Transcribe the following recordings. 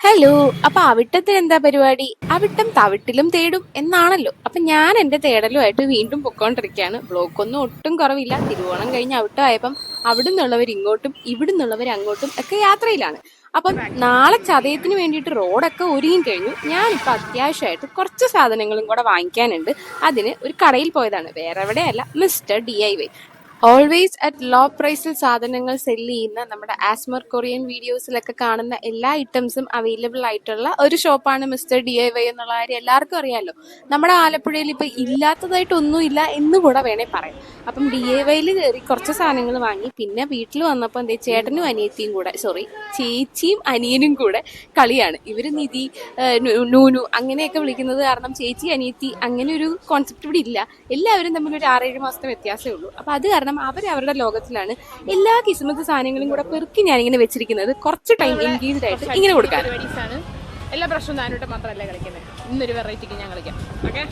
Hello. അപ്പൊ അവിട്ടത്തിന് എന്താ പരിപാടി? അവിട്ടം തവിട്ടിലും തേടും എന്നാണല്ലോ. അപ്പൊ ഞാൻ എന്റെ തേടലുമായിട്ട് വീണ്ടും പൊക്കോണ്ടിരിക്കുകയാണ്. ബ്ലോക്ക് ഒന്നും ഒട്ടും കുറവില്ല. തിരുവോണം കഴിഞ്ഞ് അവിട്ടമായപ്പം അവിടെ നിന്നുള്ളവർ ഇങ്ങോട്ടും ഇവിടെ നിന്നുള്ളവർ അങ്ങോട്ടും ഒക്കെ യാത്രയിലാണ്. അപ്പം നാളെ ചതയത്തിന് വേണ്ടിയിട്ട് റോഡൊക്കെ ഒരുങ്ങി കഴിഞ്ഞു. ഞാനിപ്പോൾ അത്യാവശ്യമായിട്ട് കുറച്ച് സാധനങ്ങളും കൂടെ വാങ്ങിക്കാനുണ്ട്. അതിന് ഒരു കടയിൽ പോയതാണ്. വേറെ എവിടെയല്ല, mister DIY. Always at low പ്രൈസിൽ സാധനങ്ങൾ സെല്ല് ചെയ്യുന്ന നമ്മുടെ ആസ്മർ കൊറിയൻ വീഡിയോസിലൊക്കെ കാണുന്ന എല്ലാ ഐറ്റംസും അവൈലബിൾ ആയിട്ടുള്ള ഒരു ഷോപ്പാണ് മിസ്റ്റർ DIY എന്നുള്ള കാര്യം എല്ലാവർക്കും അറിയാമല്ലോ. നമ്മുടെ ആലപ്പുഴയിൽ ഇപ്പൊ ഇല്ലാത്തതായിട്ടൊന്നുമില്ല എന്ന് കൂടെ വേണേ പറയാം. അപ്പം DIYയിൽ കയറി കുറച്ച് സാധനങ്ങൾ വാങ്ങി. പിന്നെ വീട്ടിൽ വന്നപ്പോൾ എന്തേ ചേട്ടനും അനിയത്തിയും കൂടെ ചേച്ചിയും അനിയനും കൂടെ കളിയാണ്. ഇവര് നിധി, നൂനു അങ്ങനെയൊക്കെ വിളിക്കുന്നത് കാരണം ചേച്ചി അനിയത്തി അങ്ങനെ ഒരു കോൺസെപ്റ്റ് ഇവിടെ ഇല്ല. എല്ലാവരും തമ്മിൽ ഒരു 6-7 മാസത്തെ വ്യത്യാസമേ ഉള്ളൂ. അപ്പൊ അത് കാരണം അവരുടെ ലോകത്തിലാണ്. എല്ലാ കിസ്മത്ത് സാധനങ്ങളും കൂടെ പെറുക്കി ഞാനിങ്ങനെ വെച്ചിരിക്കുന്നത് കുറച്ച് ടൈം എൻഗേജ്ഡ് ആയിട്ട് ഇങ്ങനെ കൊടുക്കാൻ. എല്ലാ പ്രശ്നവും ഞാനോട്ട് മാത്രമല്ല കളിക്കുന്നത്. ഇന്നൊരു വെറൈറ്റിക്ക് ഞാൻ കളിക്കാം. ഓക്കെ,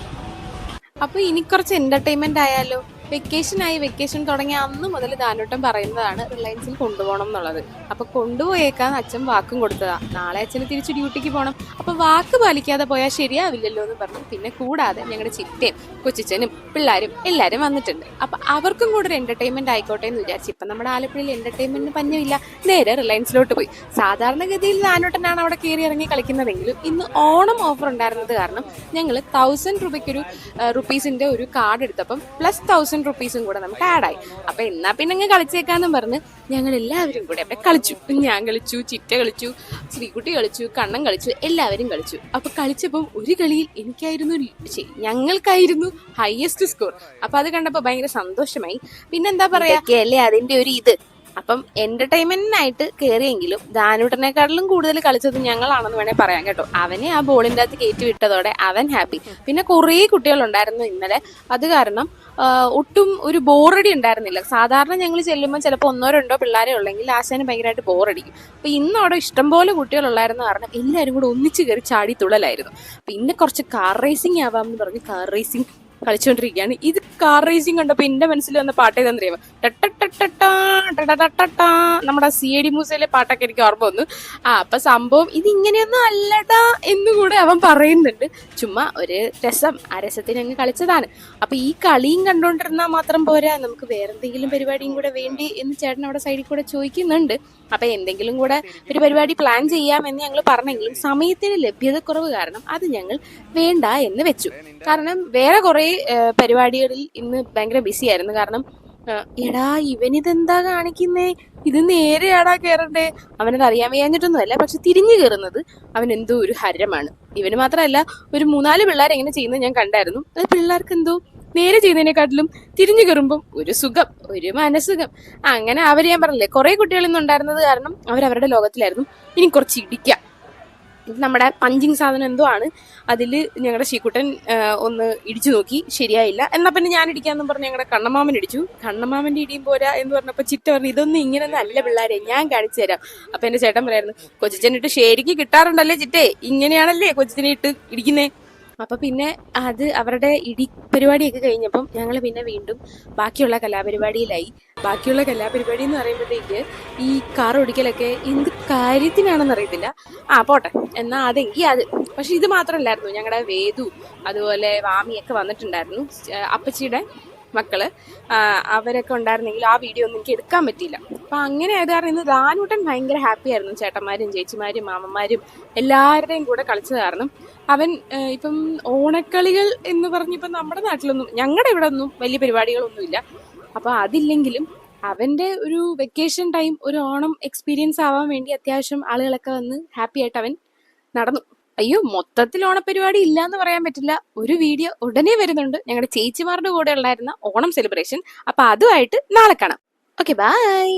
അപ്പൊ ഇനി കുറച്ച് എന്റർടൈൻമെന്റ് ആയാലോ. വെക്കേഷൻ തുടങ്ങിയ അന്ന് മുതൽ ദാനോട്ടം പറയുന്നതാണ് റിലയൻസിൽ കൊണ്ടുപോകണം എന്നുള്ളത്. അപ്പൊ കൊണ്ടുപോയേക്കാന്ന് അച്ഛൻ വാക്കും കൊടുത്തതാ. നാളെ അച്ഛന് തിരിച്ച് ഡ്യൂട്ടിക്ക് പോകണം. അപ്പൊ വാക്ക് പാലിക്കാതെ പോയാൽ ശരിയാവില്ലല്ലോ എന്ന് പറഞ്ഞു. പിന്നെ കൂടാതെ ഞങ്ങളുടെ ചിറ്റയും കൊച്ചിച്ചനും പിള്ളേരും എല്ലാരും വന്നിട്ടുണ്ട്. അപ്പൊ അവർക്കും കൂടെ ഒരു എന്റർടൈൻമെന്റ് ആയിക്കോട്ടെ എന്ന് വിചാരിച്ചു. ഇപ്പൊ നമ്മുടെ ആലപ്പുഴയിൽ എന്റർടൈൻമെന്റിന് പഞ്ഞമില്ല. നേരെ റിലയൻസിലോട്ട് പോയി. സാധാരണഗതിയിൽ ദാനോട്ടനാണ് അവിടെ കയറി ഇറങ്ങി കളിക്കുന്നതെങ്കിലും ഇന്ന് ഓണം ഓഫർ ഉണ്ടായിരുന്നത് കാരണം ഞങ്ങൾ 1000 രൂപയ്ക്കൊരു റുപ്പീസിന്റെ ഒരു കാർഡ് എടുത്തപ്പം പ്ലസ് 1000 റുപ്പീസും കൂടെ നമുക്ക് ആഡായി. അപ്പൊ എന്നാ പിന്നെ അങ്ങ് കളിച്ചേക്കാന്നും പറഞ്ഞ് ഞങ്ങൾ എല്ലാവരും കൂടെ അവിടെ കളിച്ചു. ഞാൻ കളിച്ചു, ചിറ്റ കളിച്ചു, ശ്രീകുട്ടി കളിച്ചു, കണ്ണൻ കളിച്ചു, എല്ലാവരും കളിച്ചു. അപ്പൊ കളിച്ചപ്പം ഒരു കളിയിൽ ഞങ്ങൾക്കായിരുന്നു ഹയസ്റ്റ് സ്കോർ. അപ്പൊ അത് കണ്ടപ്പോ ഭയങ്കര സന്തോഷമായി. പിന്നെന്താ പറയാ, അല്ലേ അതിന്റെ ഒരു ഇത്. അപ്പം എന്റർടൈൻമെന്റിനായിട്ട് കയറിയെങ്കിലും ദാനൂട്ടനെക്കാട്ടിലും കൂടുതൽ കളിച്ചത് ഞങ്ങളാണെന്ന് വേണേൽ പറയാം കേട്ടോ. അവനെ ആ ബോളിന്റെ അകത്ത് കയറ്റി വിട്ടതോടെ അവൻ ഹാപ്പി. പിന്നെ കുറേ കുട്ടികളുണ്ടായിരുന്നു ഇന്നലെ. അത് കാരണം ഒട്ടും ഒരു ബോറടി ഉണ്ടായിരുന്നില്ല. സാധാരണ ഞങ്ങൾ ചെല്ലുമ്പോൾ ചിലപ്പോൾ 1-2 പിള്ളേരെ ഉള്ളെങ്കിൽ ആശാന് ഭയങ്കരമായിട്ട് ബോറടിക്കും. അപ്പൊ ഇന്ന് അവിടെ ഇഷ്ടംപോലെ കുട്ടികളുണ്ടായിരുന്ന കാരണം എല്ലാവരും കൂടെ ഒന്നിച്ച് കയറി ചാടി തുള്ളലായിരുന്നു. പിന്നെ കുറച്ച് കാർ റേസിംഗ് ആവാമെന്ന് പറഞ്ഞ് കാർ റേസിംഗ് കളിച്ചുകൊണ്ടിരിക്കുകയാണ്. ഇത് കാർ റേസിംഗ് കണ്ടപ്പോ എന്റെ മനസ്സിൽ വന്ന പാട്ട് ഏതാണെന്നറിയാമോ? നമ്മുടെ CID മൂസയിലെ പാട്ടൊക്കെ എനിക്ക് ഓർമ്മ വന്നു. അപ്പൊ സംഭവം ഇത് ഇങ്ങനെയൊന്നും അല്ലടാ എന്നുകൂടെ അവൻ പറയുന്നുണ്ട്. ചുമ്മാ ഒരു രസം, ആ രസത്തിന് അങ്ങ് കളിച്ചതാണ്. അപ്പൊ ഈ കളിയും കണ്ടോണ്ടിരുന്നാൽ മാത്രം പോരാ, നമുക്ക് വേറെന്തെങ്കിലും പരിപാടിയും കൂടെ വേണ്ടി എന്ന് ചേട്ടൻ അവിടെ സൈഡിൽ കൂടെ ചോദിക്കുന്നുണ്ട്. അപ്പൊ എന്തെങ്കിലും കൂടെ ഒരു പരിപാടി പ്ലാൻ ചെയ്യാമെന്ന് ഞങ്ങൾ പറഞ്ഞെങ്കിലും സമയത്തിന് ലഭ്യതക്കുറവ് കാരണം അത് ഞങ്ങൾ വേണ്ട എന്ന് വെച്ചു. കാരണം വേറെ കുറെ പരിപാടികളിൽ ഇന്ന് ഭയങ്കര ബിസി ആയിരുന്നു. കാരണം എടാ ഇവനിതെന്താ കാണിക്കുന്നേ, ഇത് നേരെയാടാ കയറണ്ടേ. അവനത് അറിയാൻ വയ്യാഞ്ഞിട്ടൊന്നുമല്ല, പക്ഷെ തിരിഞ്ഞു കയറുന്നത് അവൻ എന്തോ ഒരു ഹരമാണ്. ഇവന് മാത്രമല്ല, ഒരു 3-4 പിള്ളേർ എങ്ങനെ ചെയ്യുന്നത് ഞാൻ കണ്ടായിരുന്നു. അത് പിള്ളേർക്ക് എന്തോ നേരെ ചെയ്യുന്നതിനെക്കാട്ടിലും തിരിഞ്ഞു കയറുമ്പം ഒരു സുഖം, ഒരു മനസുഖം. അങ്ങനെ അവർ, ഞാൻ പറഞ്ഞില്ലേ, കുറെ കുട്ടികൾ ഇന്നുണ്ടായിരുന്നത് കാരണം അവരവരുടെ ലോകത്തിലായിരുന്നു. ഇനി കുറച്ച് ഇടിക്കാം. ഇത് നമ്മുടെ പഞ്ചിങ് സാധനം എന്തോ ആണ്. അതിൽ ഞങ്ങളുടെ ശീക്കുട്ടൻ ഒന്ന് ഇടിച്ചു നോക്കി, ശരിയായില്ല. എന്നാ പിന്നെ ഞാൻ ഇടിക്കാന്നും പറഞ്ഞ് ഞങ്ങളുടെ കണ്ണമാമൻ ഇടിച്ചു. കണ്ണമാമന്റെ ഇടിയും പോരാ എന്ന് പറഞ്ഞപ്പോൾ ചിറ്റ പറഞ്ഞു, ഇതൊന്നും ഇങ്ങനെയൊന്നും അല്ല പിള്ളേരെ, ഞാൻ കാണിച്ചു തരാം. അപ്പൊ എന്റെ ചേട്ടൻ പറയായിരുന്നു, കൊച്ചിച്ചനിട്ട് ശരിക്ക് കിട്ടാറുണ്ടല്ലേ ചിറ്റേ, ഇങ്ങനെയാണല്ലേ കൊച്ചിച്ചനെ ഇട്ട് ഇടിക്കുന്നേ. അപ്പൊ പിന്നെ അത് അവരുടെ ഇടി പരിപാടിയൊക്കെ കഴിഞ്ഞപ്പം ഞങ്ങൾ പിന്നെ വീണ്ടും ബാക്കിയുള്ള കലാപരിപാടിയിലായി. ബാക്കിയുള്ള കലാപരിപാടി എന്ന് പറയുമ്പോഴത്തേക്ക് ഈ കാർ ഓടിക്കലൊക്കെ എന്ത് കാര്യത്തിനാണെന്ന് അറിയത്തില്ല. പോട്ടെ എന്നാ അതെങ്കിൽ അത്. പക്ഷെ ഇത് മാത്രമല്ലായിരുന്നു, ഞങ്ങളുടെ വേദു അതുപോലെ വാമിയൊക്കെ വന്നിട്ടുണ്ടായിരുന്നു, അപ്പച്ചിയുടെ മക്കള്. അവരൊക്കെ ഉണ്ടായിരുന്നെങ്കിൽ ആ വീഡിയോ ഒന്നും എനിക്ക് എടുക്കാൻ പറ്റിയില്ല. അപ്പൊ അങ്ങനെ ആയത് കാരണം ഇന്ന് ദാനൂട്ടൻ ഭയങ്കര ഹാപ്പി ആയിരുന്നു. ചേട്ടന്മാരും ചേച്ചിമാരും മാമന്മാരും എല്ലാവരുടെയും കൂടെ കളിച്ചത് കാരണം അവൻ ഇപ്പം ഓണക്കളികൾ എന്ന് പറഞ്ഞിപ്പം നമ്മുടെ നാട്ടിലൊന്നും, ഞങ്ങളുടെ ഇവിടെ ഒന്നും വലിയ പരിപാടികളൊന്നുമില്ല. അപ്പൊ അതില്ലെങ്കിലും അവന്റെ ഒരു വെക്കേഷൻ ടൈം ഒരു ഓണം എക്സ്പീരിയൻസ് ആവാൻ വേണ്ടി അത്യാവശ്യം ആളുകളൊക്കെ വന്ന് ഹാപ്പി ആയിട്ട് അവൻ നടന്നു. അയ്യോ, മൊത്തത്തിൽ ഓണപരിപാടി ഇല്ല എന്ന് പറയാൻ പറ്റില്ല. ഒരു വീഡിയോ ഉടനെ വരുന്നുണ്ട് ഞങ്ങളുടെ ചേച്ചിമാരുടെ കൂടെ ഉണ്ടായിരുന്ന ഓണം സെലിബ്രേഷൻ. അപ്പൊ അതുമായിട്ട് നാളെ കാണാം. Okay, by.